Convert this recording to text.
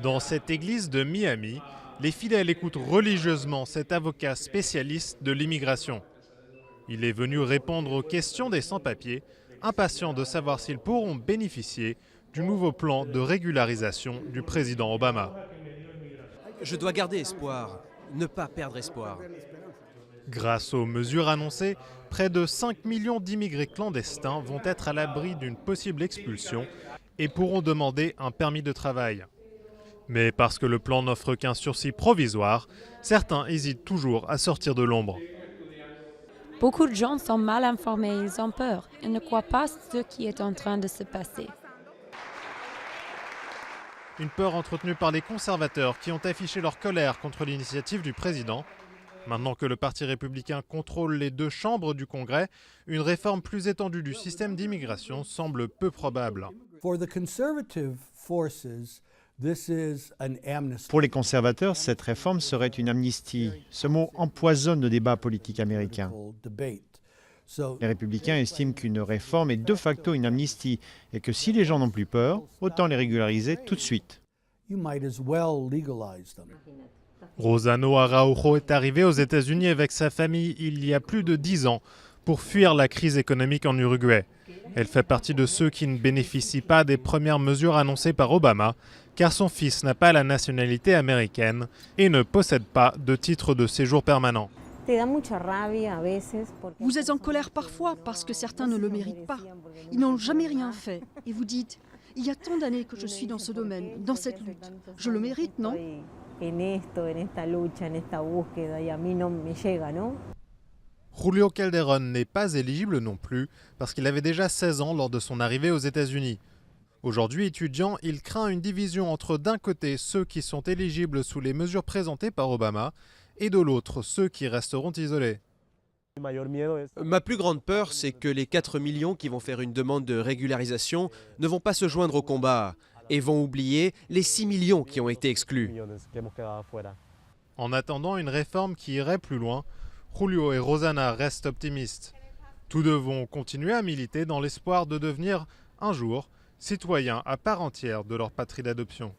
Dans cette église de Miami, les fidèles écoutent religieusement cet avocat spécialiste de l'immigration. Il est venu répondre aux questions des sans-papiers, impatients de savoir s'ils pourront bénéficier du nouveau plan de régularisation du président Obama. Je dois garder espoir, ne pas perdre espoir. Grâce aux mesures annoncées, près de 5 millions d'immigrés clandestins vont être à l'abri d'une possible expulsion et pourront demander un permis de travail. Mais parce que le plan n'offre qu'un sursis provisoire, certains hésitent toujours à sortir de l'ombre. Beaucoup de gens sont mal informés, ils ont peur et ne croient pas ce qui est en train de se passer. Une peur entretenue par les conservateurs qui ont affiché leur colère contre l'initiative du président. Maintenant que le Parti républicain contrôle les deux chambres du Congrès, une réforme plus étendue du système d'immigration semble peu probable. Pour les conservateurs, cette réforme serait une amnistie. Ce mot empoisonne le débat politique américain. Les républicains estiment qu'une réforme est de facto une amnistie et que si les gens n'ont plus peur, autant les régulariser tout de suite. Rosano Araujo est arrivé aux États-Unis avec sa famille il y a plus de 10 ans pour fuir la crise économique en Uruguay. Elle fait partie de ceux qui ne bénéficient pas des premières mesures annoncées par Obama, car son fils n'a pas la nationalité américaine et ne possède pas de titre de séjour permanent. Vous êtes en colère parfois parce que certains ne le méritent pas. Ils n'ont jamais rien fait. Et vous dites, il y a tant d'années que je suis dans ce domaine, dans cette lutte. Je le mérite, non ? Julio Calderón n'est pas éligible non plus parce qu'il avait déjà 16 ans lors de son arrivée aux États-Unis. Aujourd'hui étudiant, il craint une division entre d'un côté ceux qui sont éligibles sous les mesures présentées par Obama et de l'autre ceux qui resteront isolés. Ma plus grande peur, c'est que les 4 millions qui vont faire une demande de régularisation ne vont pas se joindre au combat et vont oublier les 6 millions qui ont été exclus. En attendant une réforme qui irait plus loin, Julio et Rosana restent optimistes. Tous deux vont continuer à militer dans l'espoir de devenir, un jour, citoyens à part entière de leur patrie d'adoption.